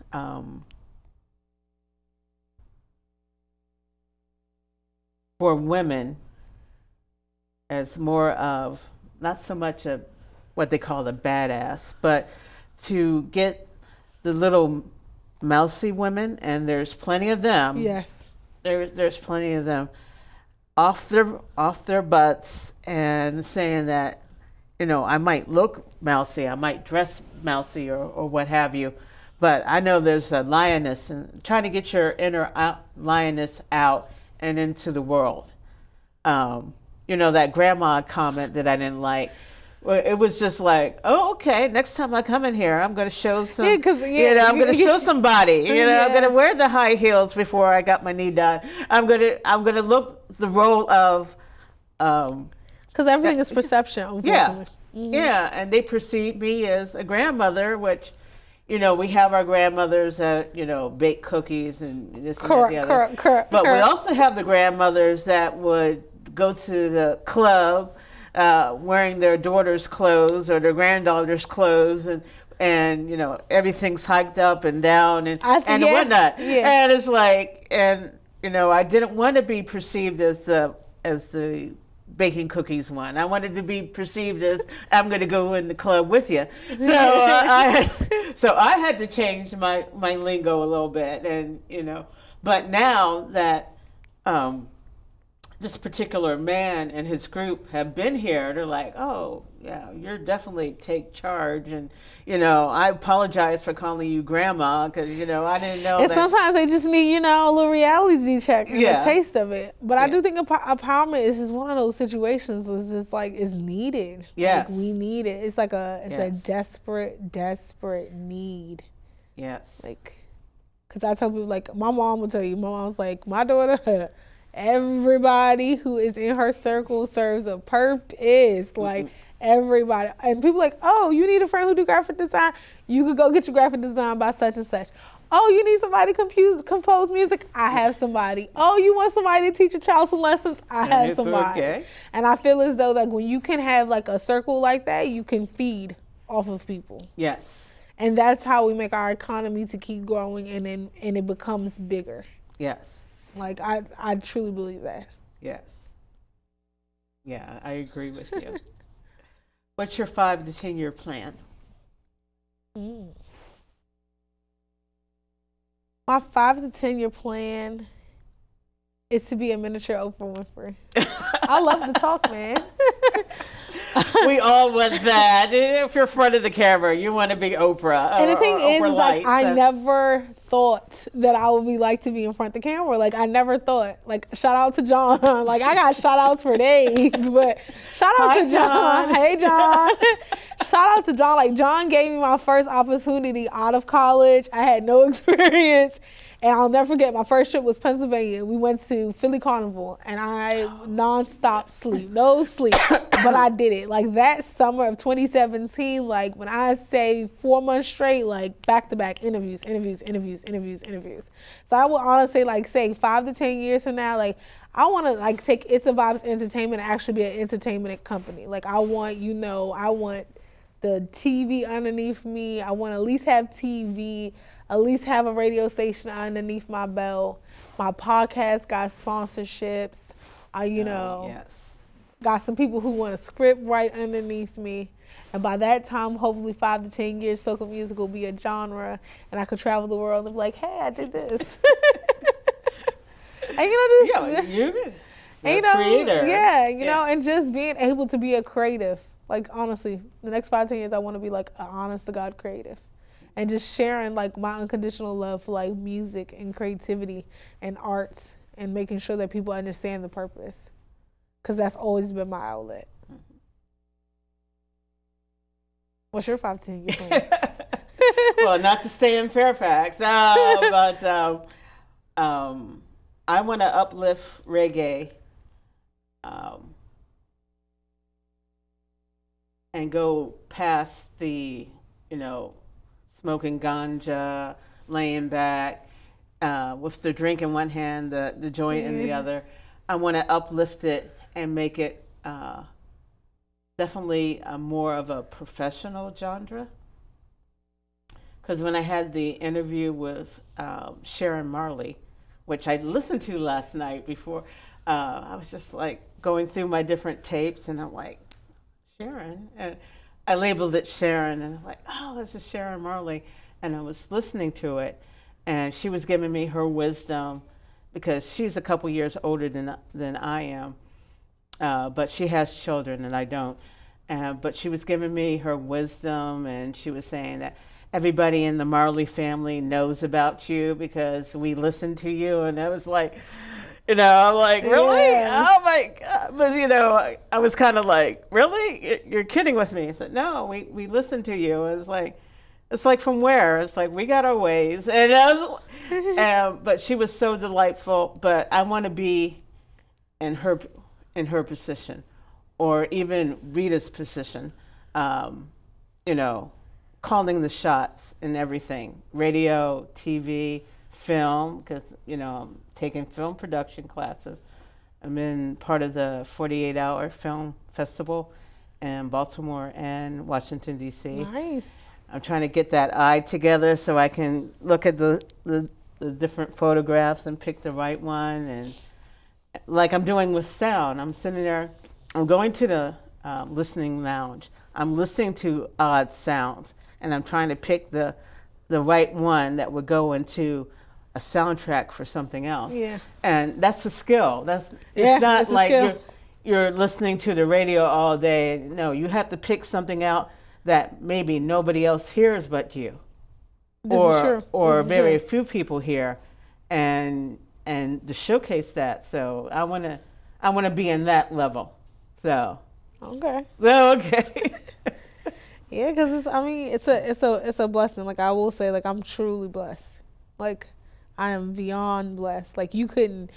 for women, as more of not so much a what they call a badass, but to get the little mousy women, and there's plenty of them. Yes. There's plenty of them off their butts and saying that, you know, I might look mousy, I might dress mousy or what have you, but I know there's a lioness, and trying to get your inner lioness out and into the world. You know, that grandma comment that I didn't like. Well, it was just like, oh, okay. Next time I come in here, I'm going to show some. I'm going to show somebody. I'm going to wear the high heels before I got my knee done. I'm going to look the role of. Because everything is perception. Unfortunately. Yeah, and they perceive me as a grandmother, which, you know, we have our grandmothers that, you know, bake cookies and this and that, the other. Correct. We also have the grandmothers that would go to the club wearing their daughter's clothes or their granddaughter's clothes, and and you know everything's hiked up and down and yeah, whatnot. yeah. And it's like, and you know, I didn't want to be perceived as the baking cookies one. I wanted to be perceived as I'm going to go in the club with you. So I had to change my lingo a little bit, and you know, but now that this particular man and his group have been here, they're like, oh yeah, you're definitely take charge, and you know, I apologize for calling you grandma because you know I didn't know. And sometimes they just need, you know, a little reality check and a taste of it. But I do think empowerment is just one of those situations that's just like is needed. Yes, like, we need it. It's like a desperate need. Yes, like, because I tell people, like, my mom will tell you, my mom's like, my daughter. Everybody who is in her circle serves a purpose. Like, everybody. And people like, oh, you need a friend who do graphic design? You could go get your graphic design by such and such. Oh, you need somebody to compose music? I have somebody. Oh, you want somebody to teach your child some lessons? I have somebody. Okay. And I feel as though, like, when you can have, like, a circle like that, you can feed off of people. Yes. And that's how we make our economy to keep growing, and it becomes bigger. Yes. Like, I truly believe that. Yes. Yeah, I agree with you. What's your 5 to 10 year plan? My 5 to 10 year plan is to be a miniature Oprah Winfrey. I love to talk, man. We all want that. If you're in front of the camera, you want to be Oprah. And the thing is like, I never thought that I would be like to be in front of the camera. Like, I never thought. Like, shout out to John. Like, I got shout outs for days, but shout out to John. Hey, John. Shout out to John. Like, John gave me my first opportunity out of college. I had no experience. And I'll never forget, my first trip was Pennsylvania. We went to Philly Carnival, and I nonstop sleep, no sleep, but I did it. Like, that summer of 2017, like, when I say 4 months straight, like, back-to-back interviews. So I would honestly, like, say 5 to 10 years from now, like, I want to, like, take It's a Vibes Entertainment and actually be an entertainment company. Like, I want, you know, I want the TV underneath me. I want to at least have TV. At least have a radio station underneath my belt. My podcast got sponsorships. You know, yes. Got some people who want to script right underneath me. And by that time, hopefully 5 to 10 years, soca music will be a genre, and I could travel the world and be like, hey, I did this. And you know, you're a creator. Yeah, you know, and just being able to be a creative. Like, honestly, the next 5 to 10 years, I want to be like an honest to God creative. And just sharing, like, my unconditional love for, like, music and creativity and arts, and making sure that people understand the purpose. Because that's always been my outlet. What's your 5 to 10 year plan? Well, not to stay in Fairfax, but I want to uplift reggae and go past the, you know, smoking ganja, laying back, with the drink in one hand, the joint in the other. I want to uplift it and make it definitely more of a professional genre. Because when I had the interview with Sharon Marley, which I listened to last night before, I was just like going through my different tapes, and I'm like, Sharon? And I labeled it Sharon, and I'm like, oh, this is Sharon Marley. And I was listening to it, and she was giving me her wisdom, because she's a couple years older than I am, but she has children and I don't. But she was giving me her wisdom, and she was saying that everybody in the Marley family knows about you because we listen to you. And I was like, you know, I'm like, really? Yeah. Oh my God. But, you know, I was kind of like, really? You're kidding with me. I said, no, we listen to you. It's like from where? It's like, we got our ways. And I was, but she was so delightful. But I want to be in her position, or even Rita's position, you know, calling the shots and everything, radio, TV, film, because, you know, I'm taking film production classes. I'm in part of the 48-hour film festival in Baltimore and Washington, D.C. Nice. I'm trying to get that eye together so I can look at the different photographs and pick the right one. And like I'm doing with sound, I'm sitting there, I'm going to the listening lounge. I'm listening to odd sounds, and I'm trying to pick the right one that would go into a soundtrack for something else. Yeah. And that's a skill. It's not like you're listening to the radio all day. No, you have to pick something out that maybe nobody else hears but you. Or very few people hear, and to showcase that. So I wanna be in that level. So Okay. well, okay. Yeah, because it's a blessing. Like I will say, like I'm truly blessed. Like I am beyond blessed. Like you couldn't.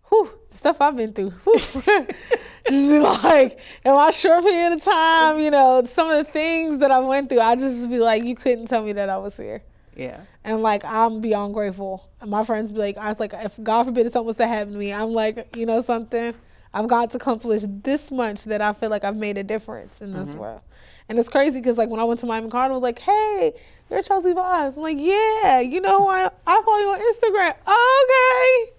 The stuff I've been through. Just like in my short period of time, you know, some of the things that I went through, I just be like, you couldn't tell me that I was here. Yeah. And like I'm beyond grateful. And my friends be like, I was like, if God forbid something was to happen to me, I'm like, you know something, I've got to accomplish this much that I feel like I've made a difference in this world. And it's crazy because like when I went to Miami Carnival, like, hey, you're Chelsea Vibes. I'm like, yeah, you know who I follow you on Instagram. Oh, okay.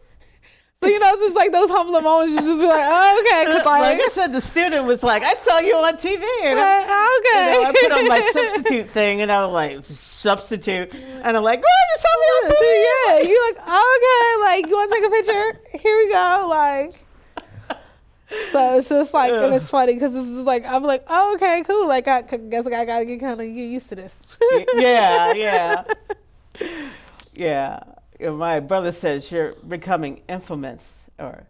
So, you know, it's just like those humbling moments. You just be like, oh, okay. Cause like I said, the student was like, I saw you on TV. And okay. You know, I put on my substitute thing, and I was like, substitute. And I'm like, oh, you saw me on TV. Yeah. You're like, okay. Like, you want to take a picture? Here we go. Like. So it's just like, and it's funny because it's just like, I'm like, oh, okay, cool. Like, I guess like I got to get used to this. Yeah. My brother says you're becoming infamous, or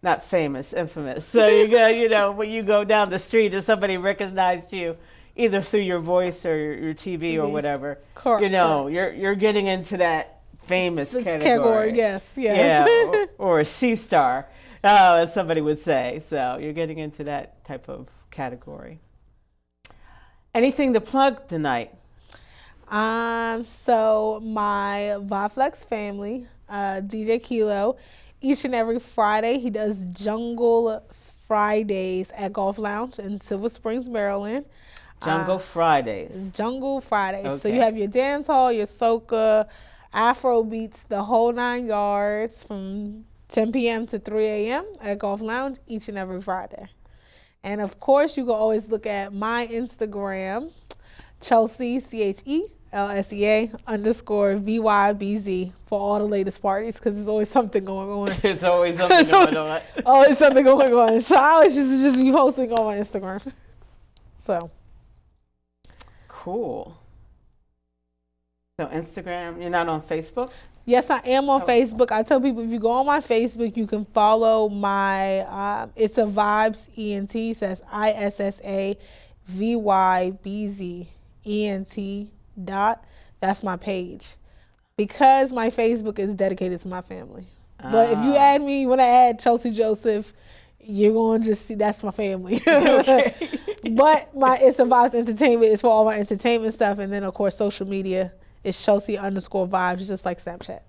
not famous, infamous. So you go, you know, when you go down the street and somebody recognized you, either through your voice or your TV or whatever, correct, you know, you're getting into that famous category. Yes. Yeah, or a C-star, as somebody would say. So you're getting into that type of category. Anything to plug tonight? So my Viflex family, DJ Kilo, each and every Friday, he does Jungle Fridays at Golf Lounge in Silver Springs, Maryland. Jungle Fridays. Jungle Fridays. Okay. So you have your dance hall, your soca, Afro beats, the whole 9 yards from 10 p.m. to 3 a.m. at Golf Lounge each and every Friday. And of course, you can always look at my Instagram, Chelsea, CHELSEA_VYBZ for all the latest parties, because there's always something going on. It's always something going on. Always something going on. So I always just be posting on my Instagram. So. Cool. So Instagram, you're not on Facebook? Yes, I am on Facebook. I tell people if you go on my Facebook, you can follow my, it's a Vibes ENT, says ISSAVYBZ ENT . That's my page, because my Facebook is dedicated to my family. But if you add me, when I add Chelsea Joseph, you're going to just see that's my family. Okay. But it's a Vibes Entertainment. It's for all my entertainment stuff. And then, of course, social media is Chelsea_Vibes, just like Snapchat.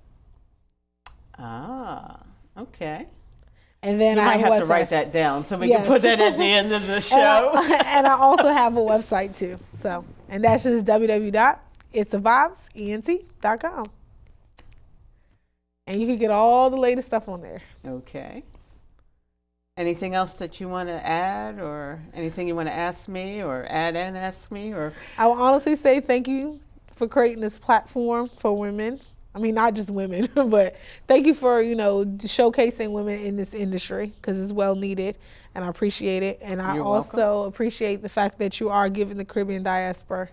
Okay. And then you I might have to website. Write that down so we can put that at the end of the show. And I also have a website too. So, and that's just www.itsavibesent.com. And you can get all the latest stuff on there. Okay. Anything else that you want to add, or anything you want to ask me, or add and ask me, or? I will honestly say thank you for creating this platform for women. I mean, not just women, but thank you for, showcasing women in this industry, because it's well needed, and I appreciate it. And I also appreciate the fact that you are giving the Caribbean diaspora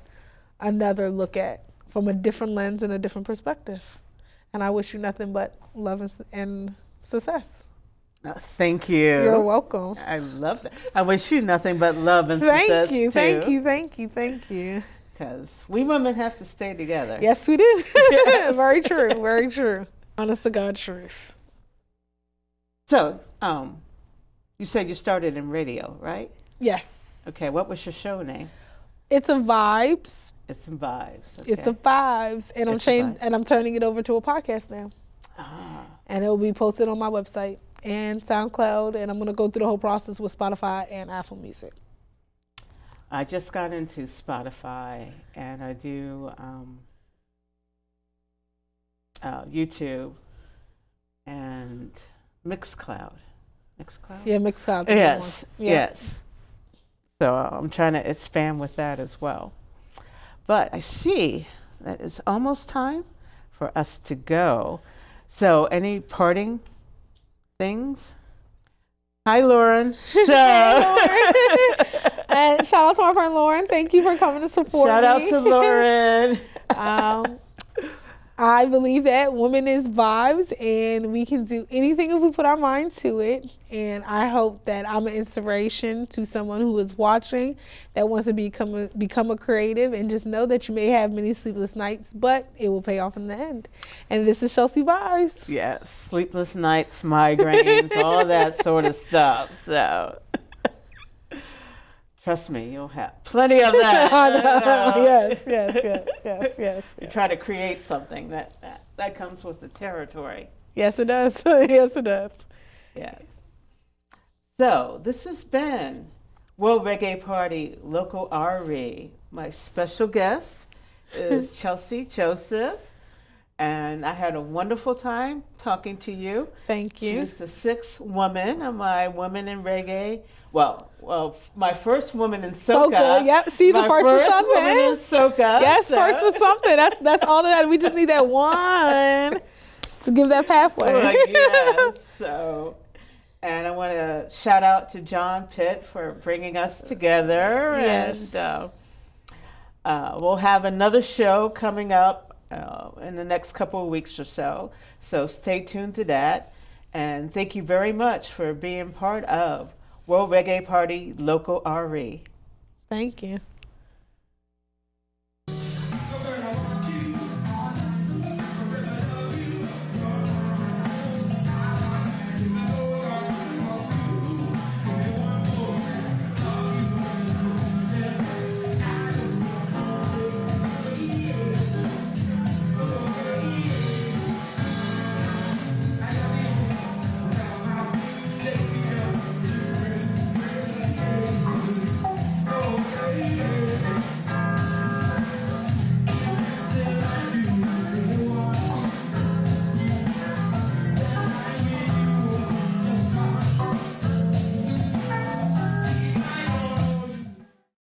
another look at from a different lens and a different perspective. And I wish you nothing but love and success. Thank you. You're welcome. I love that. I wish you nothing but love and success too. Thank you. Because we women have to stay together. Yes, we do. Yes. Very true. Honest to God truth. So, you said you started in radio, right? Yes. Okay, what was your show name? It's a Vibes. It's some Vibes. Okay. It's a Vibes, and I'm turning it over to a podcast now. And it will be posted on my website and SoundCloud, and I'm going to go through the whole process with Spotify and Apple Music. I just got into Spotify, and I do YouTube and Mixcloud. Mixcloud? Yeah, Mixcloud. Yes, Yeah. yes. So I'm trying to expand with that as well. But I see that it's almost time for us to go. So any parting things? Hi, Lauren. So, And shout out to my friend Lauren. Thank you for coming to support shout me. out to Lauren. I believe that women is vibes, and we can do anything if we put our mind to it. And I hope that I'm an inspiration to someone who is watching that wants to become a creative, and just know that you may have many sleepless nights, but it will pay off in the end. And this is Chelsea Vibes. Yes, sleepless nights, migraines, all that sort of stuff. So trust me, you'll have plenty of that. Yes. You try to create something that comes with the territory. Yes, it does. Yes, it does. Yes. So this has been World Reggae Party Local RE. My special guest is Chelsea Joseph, and I had a wonderful time talking to you. Thank you. She's the sixth woman of my Women in Reggae. Well, my first woman in soca. Yep. See, the first was something. Woman in soca. Yes, first was something. That's all that. We just need that one to give that pathway. Yes. So, and I want to shout out to John Pitt for bringing us together. Yes. And we'll have another show coming up in the next couple of weeks or so. So stay tuned to that. And thank you very much for being part of World Reggae Party Local RE. Thank you.